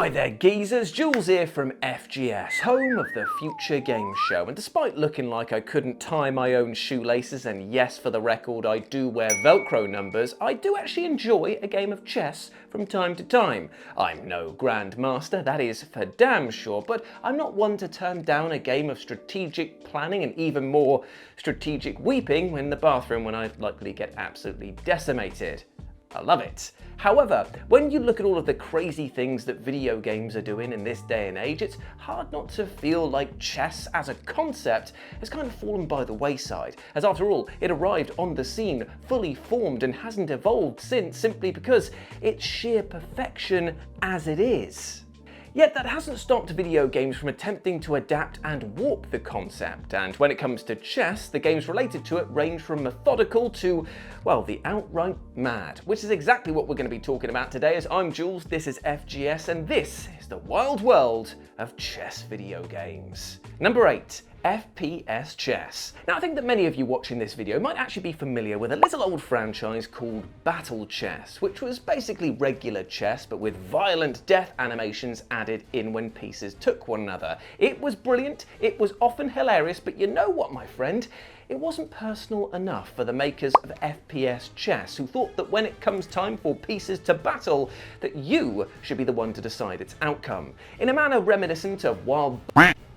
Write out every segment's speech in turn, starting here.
Hi there geezers, Jules here from FGS, home of the Future Game Show, and despite looking like I couldn't tie my own shoelaces, and yes, for the record, I do wear Velcro numbers, I do actually enjoy a game of chess from time to time. I'm no grandmaster, that is for damn sure, but I'm not one to turn down a game of strategic planning and even more strategic weeping in the bathroom when I likely get absolutely decimated. I love it. However, when you look at all of the crazy things that video games are doing in this day and age, it's hard not to feel like chess as a concept has kind of fallen by the wayside, as after all, it arrived on the scene fully formed and hasn't evolved since simply because it's sheer perfection as it is. Yet that hasn't stopped video games from attempting to adapt and warp the concept, and when it comes to chess, the games related to it range from methodical to, well, the outright mad, which is exactly what we're going to be talking about today, as I'm Jules, this is FGS, and this is the wild world of chess video games. Number 8. FPS Chess. Now I think that many of you watching this video might actually be familiar with a little old franchise called Battle Chess, which was basically regular chess but with violent death animations added in when pieces took one another. It was brilliant, it was often hilarious, but you know what, my friend? It wasn't personal enough for the makers of FPS Chess, who thought that when it comes time for pieces to battle, that you should be the one to decide its outcome. In a manner reminiscent of wild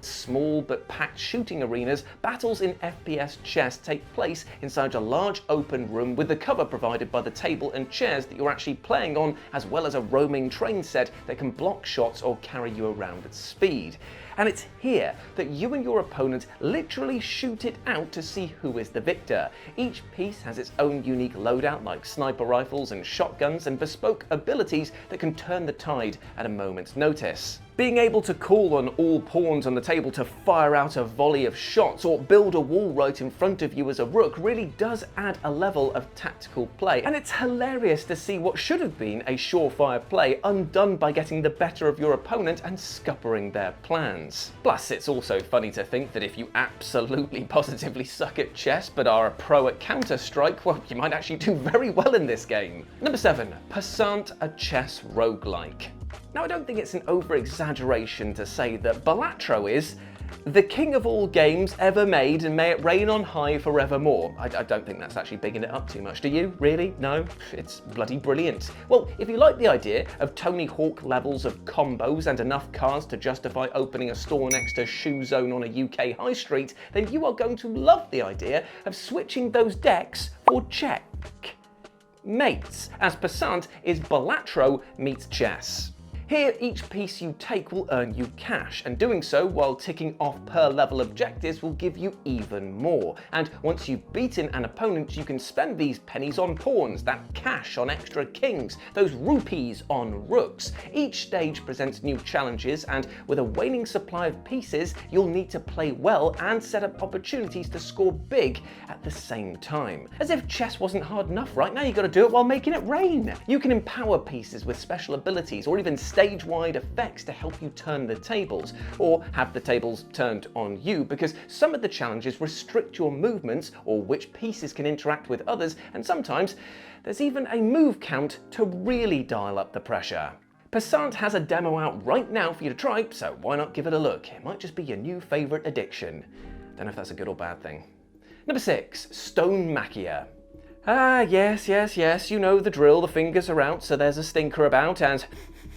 small but packed shooting arenas, battles in FPS chess take place inside a large open room with the cover provided by the table and chairs that you're actually playing on, as well as a roaming train set that can block shots or carry you around at speed. And it's here that you and your opponent literally shoot it out to see who is the victor. Each piece has its own unique loadout like sniper rifles and shotguns and bespoke abilities that can turn the tide at a moment's notice. Being able to call on all pawns on the table to fire out a volley of shots or build a wall right in front of you as a rook really does add a level of tactical play, and it's hilarious to see what should have been a surefire play undone by getting the better of your opponent and scuppering their plans. Plus, it's also funny to think that if you absolutely positively suck at chess but are a pro at Counter-Strike, well, you might actually do very well in this game. Number 7. Passant, a chess roguelike. Now, I don't think it's an over-exaggeration to say that Balatro is the king of all games ever made, and may it reign on high forevermore. I don't think that's actually bigging it up too much, do you? Really? No? It's bloody brilliant. Well, if you like the idea of Tony Hawk levels of combos and enough cards to justify opening a store next to Shoe Zone on a UK high street, then you are going to love the idea of switching those decks for check mates, as Passant is Balatro meets chess. Here, each piece you take will earn you cash, and doing so while ticking off per level objectives will give you even more. And once you've beaten an opponent, you can spend these pennies on pawns, that cash on extra kings, those rupees on rooks. Each stage presents new challenges, and with a waning supply of pieces, you'll need to play well and set up opportunities to score big at the same time. As if chess wasn't hard enough, right? Now you've got to do it while making it rain. You can empower pieces with special abilities or even stage-wide effects to help you turn the tables, or have the tables turned on you, because some of the challenges restrict your movements or which pieces can interact with others, and sometimes there's even a move count to really dial up the pressure. Passant has a demo out right now for you to try, so why not give it a look? It might just be your new favourite addiction. Don't know if that's a good or bad thing. Number 6. Stonemachia. Ah, yes, you know the drill, the fingers are out, so there's a stinker about, and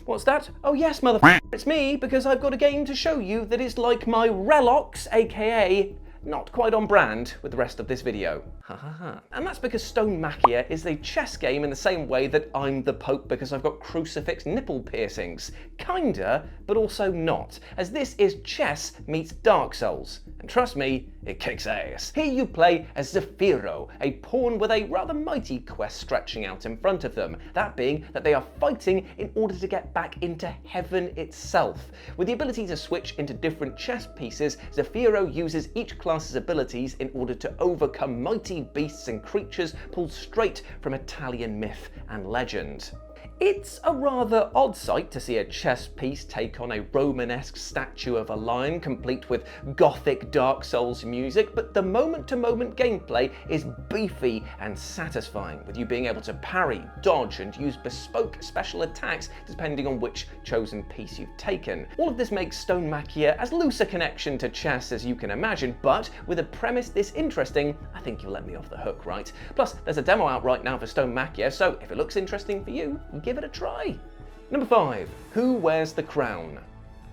what's that? Oh yes, motherfucker, it's me, because I've got a game to show you that is like my Relox, aka not quite on brand with the rest of this video. Ha ha ha. And that's because Stonemachia is a chess game in the same way that I'm the Pope because I've got crucifix nipple piercings. Kinda, but also not, as this is chess meets Dark Souls. And trust me, it kicks ass. Here you play as Zafiro, a pawn with a rather mighty quest stretching out in front of them, that being that they are fighting in order to get back into heaven itself. With the ability to switch into different chess pieces, Zafiro uses each class's abilities in order to overcome mighty beasts and creatures pulled straight from Italian myth and legend. It's a rather odd sight to see a chess piece take on a Romanesque statue of a lion complete with gothic Dark Souls music, but the moment-to-moment gameplay is beefy and satisfying, with you being able to parry, dodge and use bespoke special attacks depending on which chosen piece you've taken. All of this makes Stonemachia as loose a connection to chess as you can imagine, but with a premise this interesting, I think you'll let me off the hook, right? Plus, there's a demo out right now for Stonemachia, so if it looks interesting for you, give it a try. Number 5. Who wears the crown?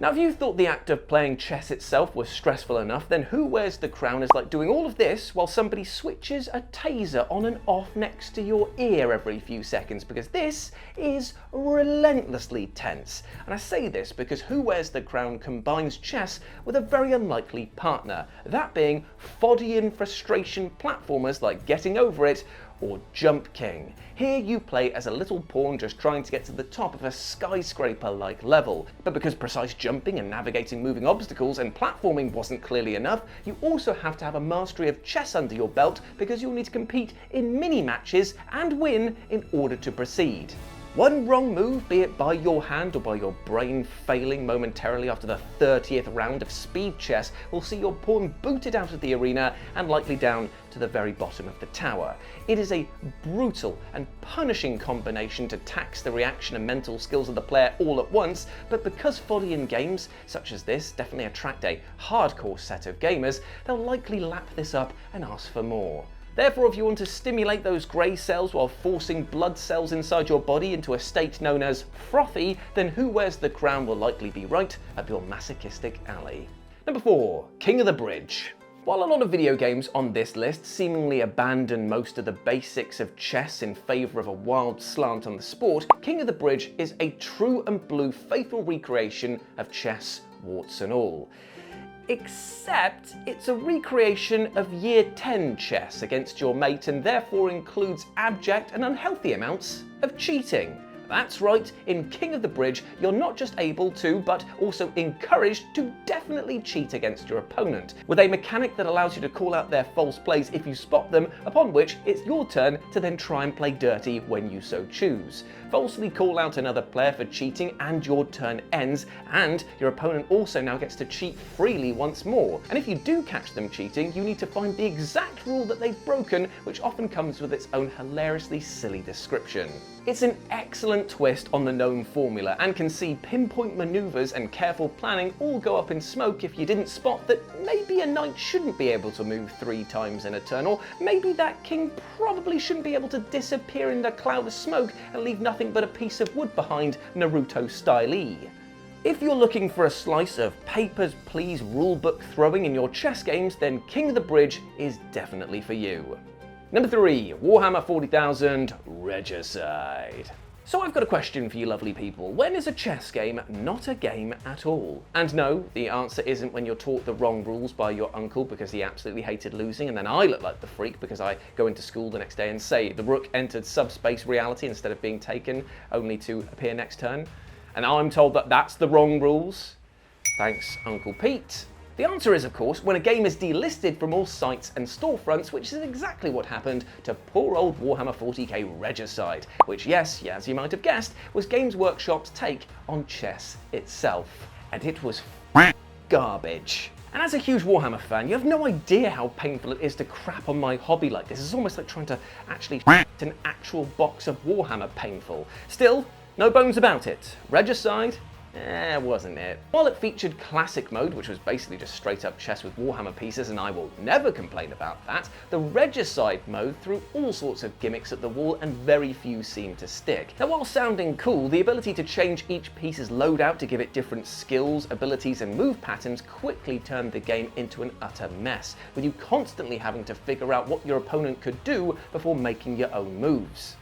Now, if you thought the act of playing chess itself was stressful enough, then Who Wears the Crown is like doing all of this while somebody switches a taser on and off next to your ear every few seconds, because this is relentlessly tense. And I say this because Who Wears the Crown combines chess with a very unlikely partner, that being Foddian frustration platformers like Getting Over It or Jump King. Here you play as a little pawn just trying to get to the top of a skyscraper-like level, but because precise jumping and navigating moving obstacles and platforming wasn't clearly enough, you also have to have a mastery of chess under your belt because you'll need to compete in mini-matches and win in order to proceed. One wrong move, be it by your hand or by your brain failing momentarily after the 30th round of speed chess, will see your pawn booted out of the arena and likely down to the very bottom of the tower. It is a brutal and punishing combination to tax the reaction and mental skills of the player all at once, but because Foddian games such as this definitely attract a hardcore set of gamers, they'll likely lap this up and ask for more. Therefore, if you want to stimulate those grey cells while forcing blood cells inside your body into a state known as frothy, then Who Wears the Crown will likely be right up your masochistic alley. Number 4. King of the Bridge. While a lot of video games on this list seemingly abandon most of the basics of chess in favour of a wild slant on the sport, King of the Bridge is a true and blue faithful recreation of chess, warts and all. Except it's a recreation of Year 10 chess against your mate and therefore includes abject and unhealthy amounts of cheating. That's right, in King of the Bridge, you're not just able to, but also encouraged to definitely cheat against your opponent, with a mechanic that allows you to call out their false plays if you spot them, upon which it's your turn to then try and play dirty when you so choose. Falsely call out another player for cheating and your turn ends, and your opponent also now gets to cheat freely once more. And if you do catch them cheating, you need to find the exact rule that they've broken, which often comes with its own hilariously silly description. It's an excellent twist on the known formula and can see pinpoint maneuvers and careful planning all go up in smoke if you didn't spot that maybe a knight shouldn't be able to move 3 times in a turn, or maybe that king probably shouldn't be able to disappear in a cloud of smoke and leave nothing but a piece of wood behind, Naruto style-y. If you're looking for a slice of papers, please rulebook throwing in your chess games, then King of the Bridge is definitely for you. Number 3, Warhammer 40,000 Regicide. So I've got a question for you lovely people. When is a chess game not a game at all? And no, the answer isn't when you're taught the wrong rules by your uncle because he absolutely hated losing, and then I look like the freak because I go into school the next day and say the rook entered subspace reality instead of being taken, only to appear next turn. And I'm told that that's the wrong rules. Thanks, Uncle Pete. The answer is, of course, when a game is delisted from all sites and storefronts, which is exactly what happened to poor old Warhammer 40k Regicide, which, yes, as you might have guessed, was Games Workshop's take on chess itself. And it was garbage. And as a huge Warhammer fan, you have no idea how painful it is to crap on my hobby like this. It's almost like trying to actually an actual box of Warhammer painful. Still, no bones about it. Regicide? Wasn't it? While it featured classic mode, which was basically just straight up chess with Warhammer pieces, and I will never complain about that, the Regicide mode threw all sorts of gimmicks at the wall and very few seemed to stick. Now, while sounding cool, the ability to change each piece's loadout to give it different skills, abilities and move patterns quickly turned the game into an utter mess, with you constantly having to figure out what your opponent could do before making your own moves.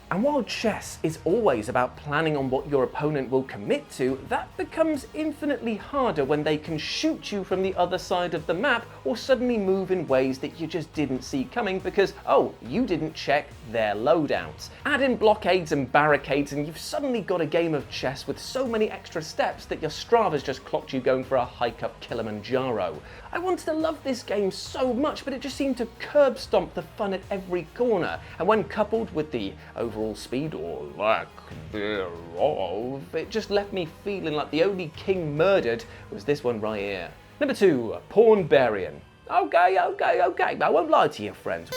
And while chess is always about planning on what your opponent will commit to, that becomes infinitely harder when they can shoot you from the other side of the map or suddenly move in ways that you just didn't see coming because, oh, you didn't check their loadouts. Add in blockades and barricades and you've suddenly got a game of chess with so many extra steps that your Strava's just clocked you going for a hike up Kilimanjaro. I wanted to love this game so much, but it just seemed to curb stomp the fun at every corner. And when coupled with the over overall speed, or lack thereof, it just left me feeling like the only king murdered was this one right here. Number 2, Pawnbarian. Okay, I won't lie to you, friends.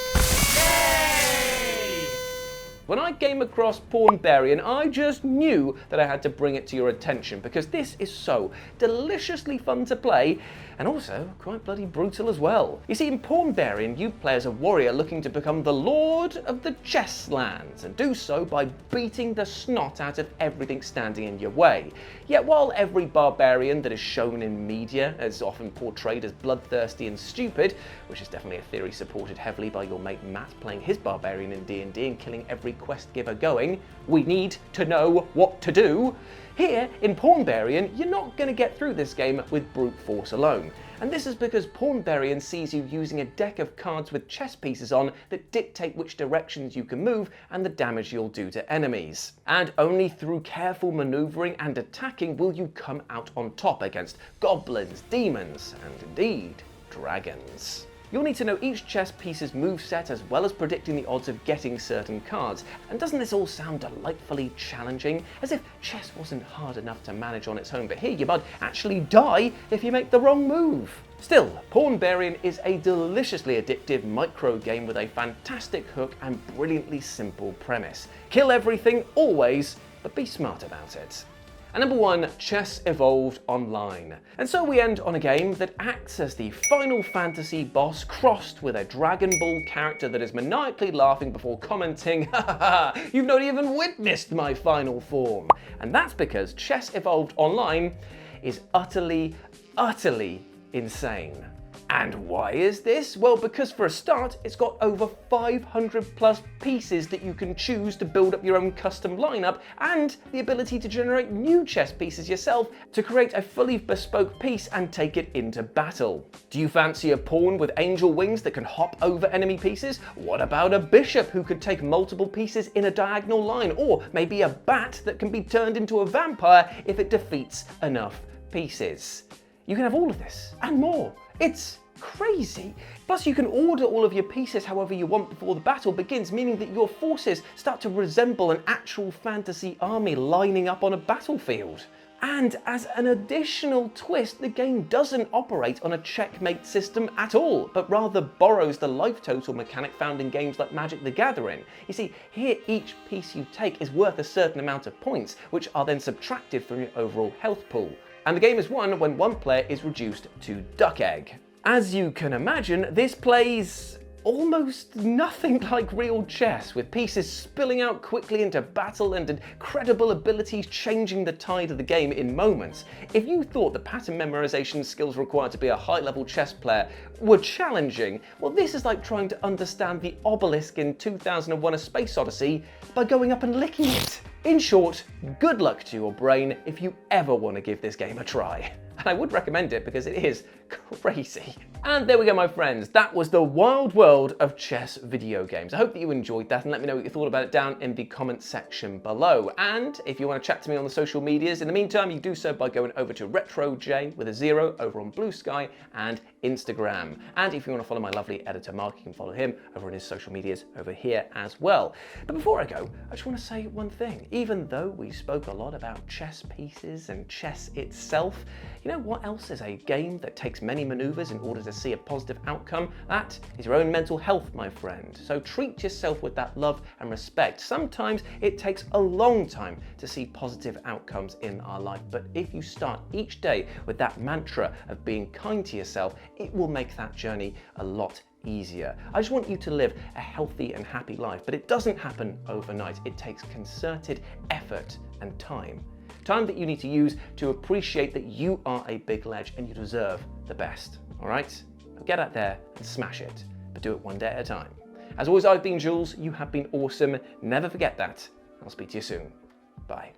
When I came across Pawnbarian, I just knew that I had to bring it to your attention because this is so deliciously fun to play and also quite bloody brutal as well. You see, in Pawnbarian, you play as a warrior looking to become the lord of the chess lands and do so by beating the snot out of everything standing in your way. Yet while every barbarian that is shown in media is often portrayed as bloodthirsty and stupid, which is definitely a theory supported heavily by your mate Matt playing his barbarian in D&D and killing every quest giver going, we need to know what to do. Here, in Pawnbarian, you're not going to get through this game with brute force alone. And this is because Pawnbarian sees you using a deck of cards with chess pieces on that dictate which directions you can move and the damage you'll do to enemies. And only through careful maneuvering and attacking will you come out on top against goblins, demons, and indeed, dragons. You'll need to know each chess piece's moveset as well as predicting the odds of getting certain cards. And doesn't this all sound delightfully challenging? As if chess wasn't hard enough to manage on its own, but here you might actually die if you make the wrong move. Still, Pawnbarian is a deliciously addictive micro game with a fantastic hook and brilliantly simple premise. Kill everything, always, but be smart about it. And number 1, Chess Evolved Online. And so we end on a game that acts as the Final Fantasy boss crossed with a Dragon Ball character that is maniacally laughing before commenting, "Ha ha ha, you've not even witnessed my final form." And that's because Chess Evolved Online is utterly insane. And why is this? Well, because for a start, it's got over 500 plus pieces that you can choose to build up your own custom lineup, and the ability to generate new chess pieces yourself to create a fully bespoke piece and take it into battle. Do you fancy a pawn with angel wings that can hop over enemy pieces? What about a bishop who could take multiple pieces in a diagonal line? Or maybe a bat that can be turned into a vampire if it defeats enough pieces? You can have all of this and more. It's crazy. Plus, you can order all of your pieces however you want before the battle begins, meaning that your forces start to resemble an actual fantasy army lining up on a battlefield. And as an additional twist, the game doesn't operate on a checkmate system at all, but rather borrows the life total mechanic found in games like Magic the Gathering. You see, here each piece you take is worth a certain amount of points, which are then subtracted from your overall health pool. And the game is won when one player is reduced to duck egg. As you can imagine, this plays almost nothing like real chess, with pieces spilling out quickly into battle and incredible abilities changing the tide of the game in moments. If you thought the pattern memorization skills required to be a high-level chess player were challenging, well, this is like trying to understand the obelisk in 2001: A Space Odyssey by going up and licking it. In short, good luck to your brain if you ever want to give this game a try. And I would recommend it because it is crazy. And there we go, my friends. That was the wild world of chess video games. I hope that you enjoyed that, and let me know what you thought about it down in the comment section below. And if you want to chat to me on the social medias, in the meantime, you do so by going over to RetroJ with a 0 over on Blue Sky and Instagram. And if you want to follow my lovely editor Mark, you can follow him over on his social medias over here as well. But before I go, I just want to say one thing. Even though we spoke a lot about chess pieces and chess itself, you know what else is a game that takes many maneuvers in order to see a positive outcome? That is your own mental health, my friend. So treat yourself with that love and respect. Sometimes it takes a long time to see positive outcomes in our life, but if you start each day with that mantra of being kind to yourself, it will make that journey a lot easier. I just want you to live a healthy and happy life, but it doesn't happen overnight. It takes concerted effort and time. Time that you need to use to appreciate that you are a big ledge and you deserve the best, all right? Get out there and smash it, but do it one day at a time. As always, I've been Jules, you have been awesome. Never forget that. I'll speak to you soon. Bye.